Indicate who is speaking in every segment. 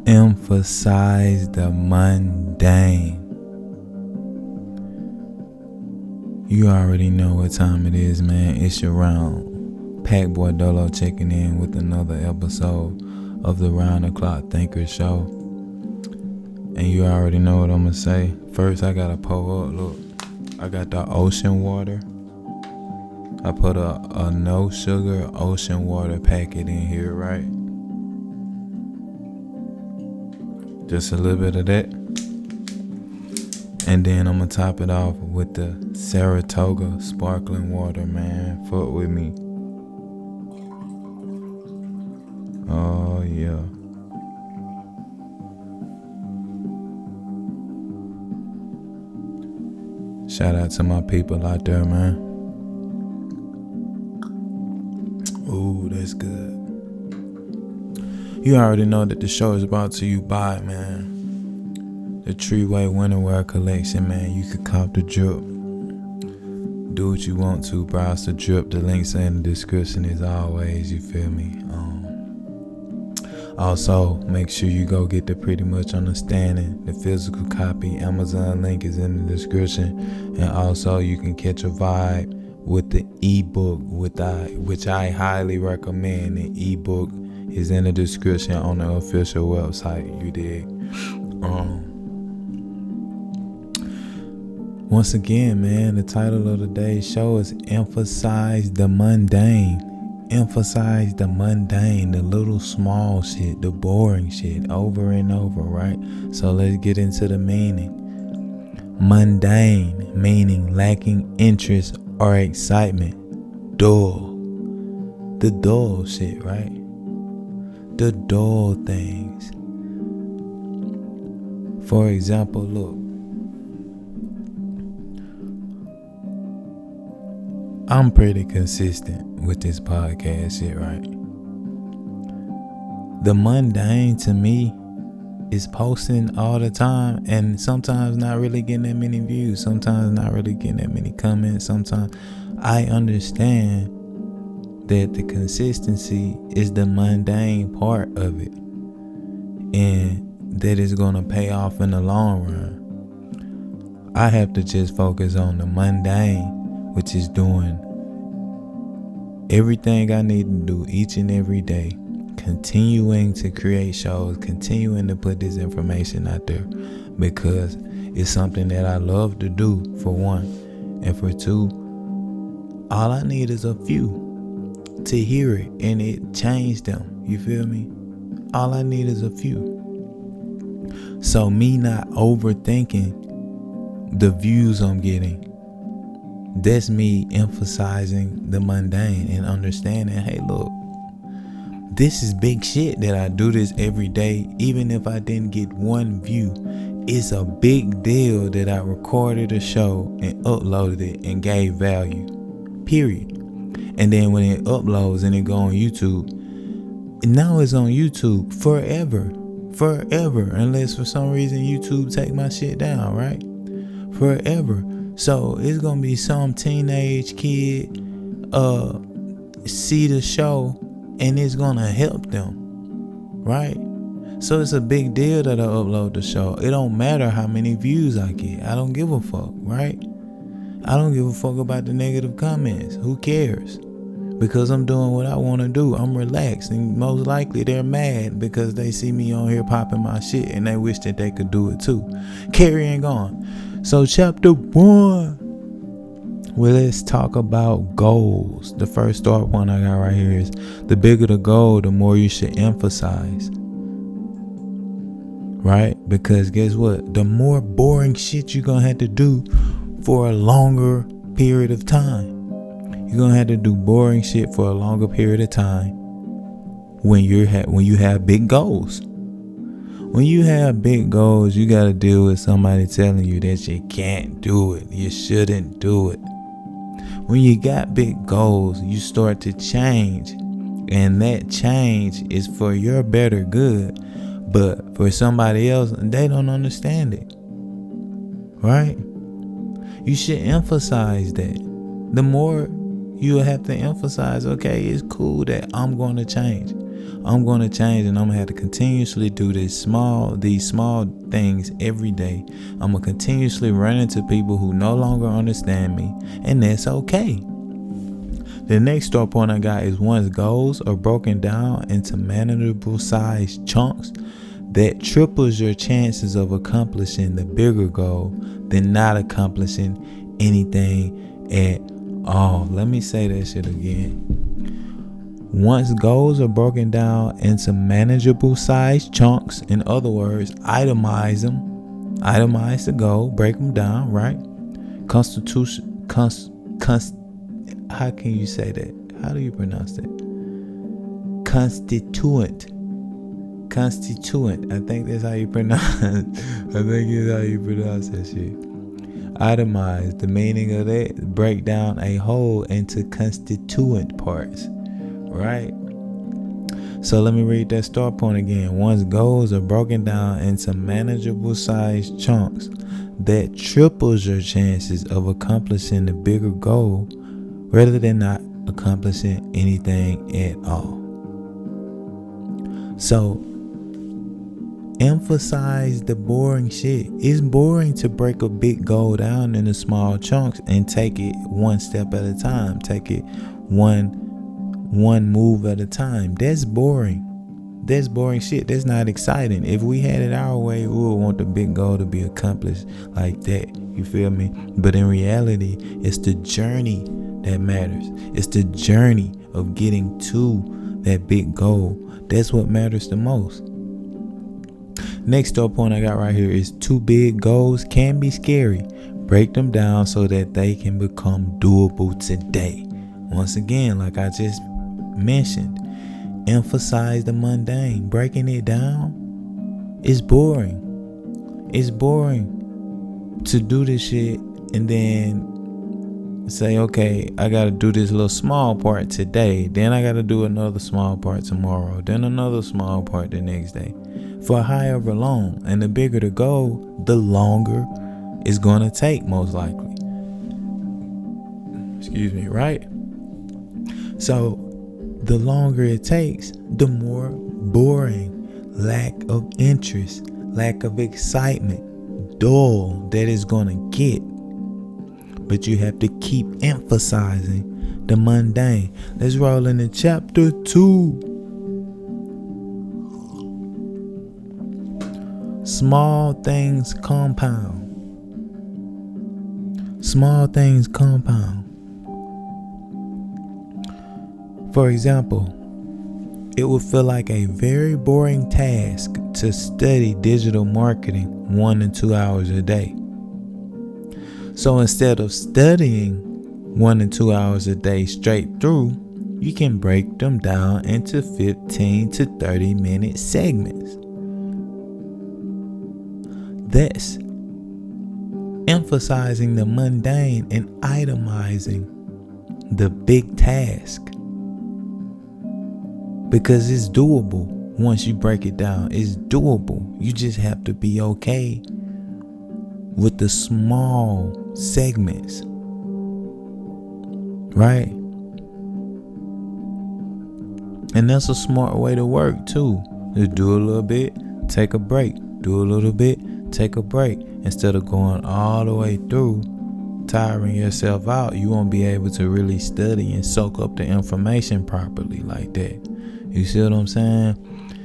Speaker 1: Emphasize the mundane. You already know what time it is, man. It's your round. Pack Boy Dolo checking in with another episode of the Round the Clock Thinker Show. And you already know what I'm gonna say. First, I gotta pull up. Look, I got the ocean water. I put a no sugar ocean water packet in here, right? Just a little bit of that. And then I'm gonna top it off with the Saratoga sparkling water, man. Fuck with me. Oh yeah. Shout out to my people out there, man. Ooh, that's good. You already know that the show is brought to you by, man, the Treeway Winterwear Collection, man. You could cop the drip. Do what you want to. Browse the drip. The links are in the description as always. You feel me? Also, make sure you go get the Pretty Much Understanding, the physical copy. Amazon link is in the description. And also, you can catch a vibe with the ebook, which I highly recommend. The ebook is in the description on the official website. You dig? Once again, man, the title of today's show is Emphasize the Mundane. Emphasize the mundane, the little small shit, the boring shit, over and over, right? So let's get into the meaning. Mundane, meaning lacking interest or excitement. Dull. The dull shit, right? The dull things. For example, look. I'm pretty consistent with this podcast shit, right? The mundane to me is posting all the time and sometimes not really getting that many views, sometimes not really getting that many comments. Sometimes I understand that the consistency is the mundane part of it and that it's going to pay off in the long run. I have to just focus on the mundane, which is doing everything I need to do each and every day, continuing to create shows, continuing to put this information out there because it's something that I love to do, for one. And for two, all I need is a few to hear it and it changed them. You feel me? All I need is a few. So me not overthinking the views I'm getting, that's me emphasizing the mundane and understanding, hey, look, this is big shit that I do this every day. Even if I didn't get one view, it's a big deal that I recorded a show and uploaded it and gave value, period. And then when it uploads and it go on YouTube, now it's on YouTube forever, unless for some reason YouTube take my shit down, right? Forever. So it's gonna be some teenage kid see the show and it's gonna help them, right? So it's a big deal that I upload the show. It don't matter how many views I get. I don't give a fuck, right? I don't give a fuck about the negative comments. Who cares? Because I'm doing what I want to do. I'm relaxed, and most likely they're mad because they see me on here popping my shit and they wish that they could do it too. Carrying on. So chapter 1. Well, let's talk about goals. The first start one I got right here is the bigger the goal, the more you should emphasize. Right? Because guess what? The more boring shit you're going to have to do for a longer period of time. You're going to have to do boring shit for a longer period of time when you have big goals. When you have big goals, you got to deal with somebody telling you that you can't do it. You shouldn't do it. When you got big goals, you start to change. And that change is for your better good. But for somebody else, they don't understand it. Right? You should emphasize that. The more you have to emphasize, okay, it's cool that I'm going to change. I'm going to change, and I'm going to have to continuously do these small things every day. I'm going to continuously run into people who no longer understand me, and that's okay. The next start point I got is once goals are broken down into manageable sized chunks, that triples your chances of accomplishing the bigger goal than not accomplishing anything at all. Let me say that shit again. Once goals are broken down into manageable sized chunks, in other words, itemize the goal, break them down, right? How can you say that? How do you pronounce that? Constituent. I think that's how you pronounce. I think it's how you pronounce that shit. Itemize. The meaning of that: break down a whole into constituent parts. Right? So let me read that start point again. Once goals are broken down into manageable sized chunks, that triples your chances of accomplishing the bigger goal rather than not accomplishing anything at all. So emphasize the boring shit. It's boring to break a big goal down into small chunks and take it one step at a time. Take it one move at a time. That's boring. That's boring shit. That's not exciting. If we had it our way, we would want the big goal to be accomplished like that. You feel me? But in reality, it's the journey that matters. It's the journey of getting to that big goal. That's what matters the most. Next start point I got right here is too big goals can be scary. Break them down so that they can become doable today. Once again, like I just mentioned, emphasize the mundane. Breaking it down is boring. It's boring to do this shit and then say, okay, I gotta do this little small part today, then I gotta do another small part tomorrow, then another small part the next day, for however long. And the bigger the goal, the longer it's gonna take, most likely. Excuse me, right? So the longer it takes, the more boring, lack of interest, lack of excitement, dull that is gonna get. But you have to keep emphasizing the mundane. Let's roll into chapter 2. Small things compound. Small things compound. For example, it would feel like a very boring task to study digital marketing 1 to 2 hours a day. So instead of studying 1 to 2 hours a day straight through, you can break them down into 15 to 30 minute segments. Thus, emphasizing the mundane and itemizing the big task. Because it's doable once you break it down. It's doable. You just have to be okay with the small segments, right? And that's a smart way to work too. Just do a little bit, take a break. Do a little bit, take a break. Instead of going all the way through, tiring yourself out, you won't be able to really study and soak up the information properly like that. You see what I'm saying?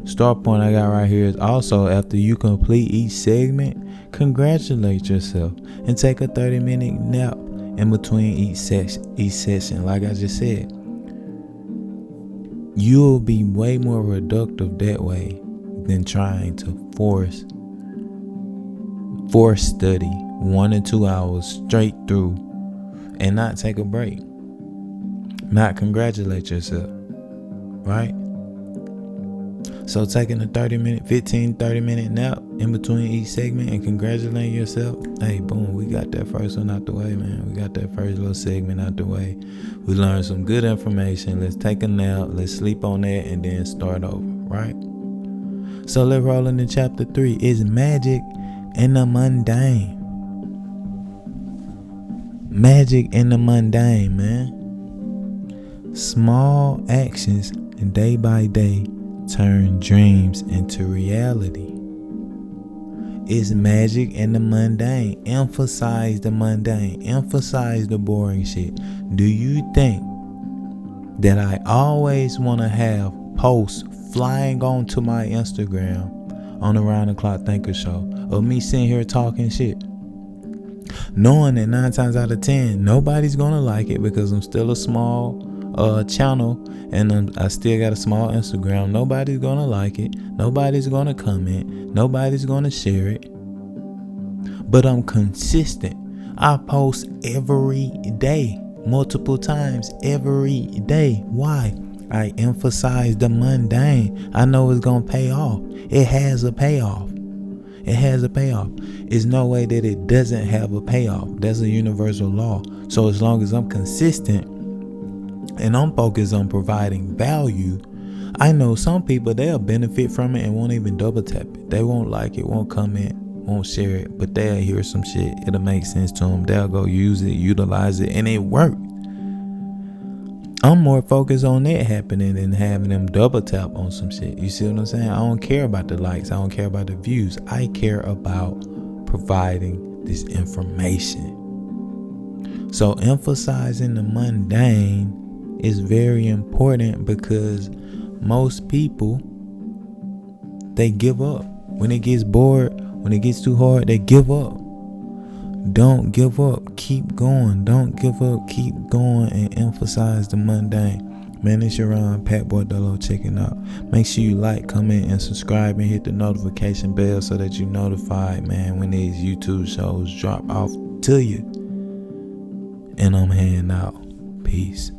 Speaker 1: Start point I got right here is also, after you complete each segment, congratulate yourself and take a 30-minute nap in between each session. Like I just said, you'll be way more productive that way than trying to force study 1 to 2 hours straight through and not take a break, not congratulate yourself, right? So taking a 30-minute nap in between each segment and congratulating yourself, hey, boom, we got that first one out the way, man. We got that first little segment out the way. We learned some good information. Let's take a nap. Let's sleep on that and then start over, right? So let's roll into chapter 3. It's magic in the mundane. Magic in the mundane, man. Small actions day by day turn dreams into reality. It's magic in the mundane. Emphasize the mundane. Emphasize the boring shit. Do you think that I always want to have posts flying onto my Instagram on the Round the Clock Thinker Show of me sitting here talking shit, knowing that 9 times out of 10 nobody's gonna like it because I'm still a small channel and I still got a small Instagram? Nobody's gonna like it, nobody's gonna comment, nobody's gonna share it, but I'm consistent. I post every day, multiple times every day. Why? I emphasize the mundane. I know it's gonna pay off. It has a payoff. It has a payoff. There's no way that it doesn't have a payoff. That's a universal law. So as long as I'm consistent and I'm focused on providing value, I know some people, they'll benefit from it and won't even double tap it. They won't like it, won't comment, won't share it, but they'll hear some shit. It'll make sense to them. They'll go use it, utilize it, and it worked. I'm more focused on that happening than having them double tap on some shit. You see what I'm saying? I don't care about the likes. I don't care about the views. I care about providing this information. So emphasizing the mundane is very important because most people, they give up. When it gets bored, when it gets too hard, they give up. Don't give up. Keep going. Don't give up. Keep going and emphasize the mundane. Man, it's your Pat Boy Dolo checking out. Make sure you like, comment, and subscribe and hit the notification bell so that you're notified, man, when these YouTube shows drop off to you. And I'm heading out. Peace.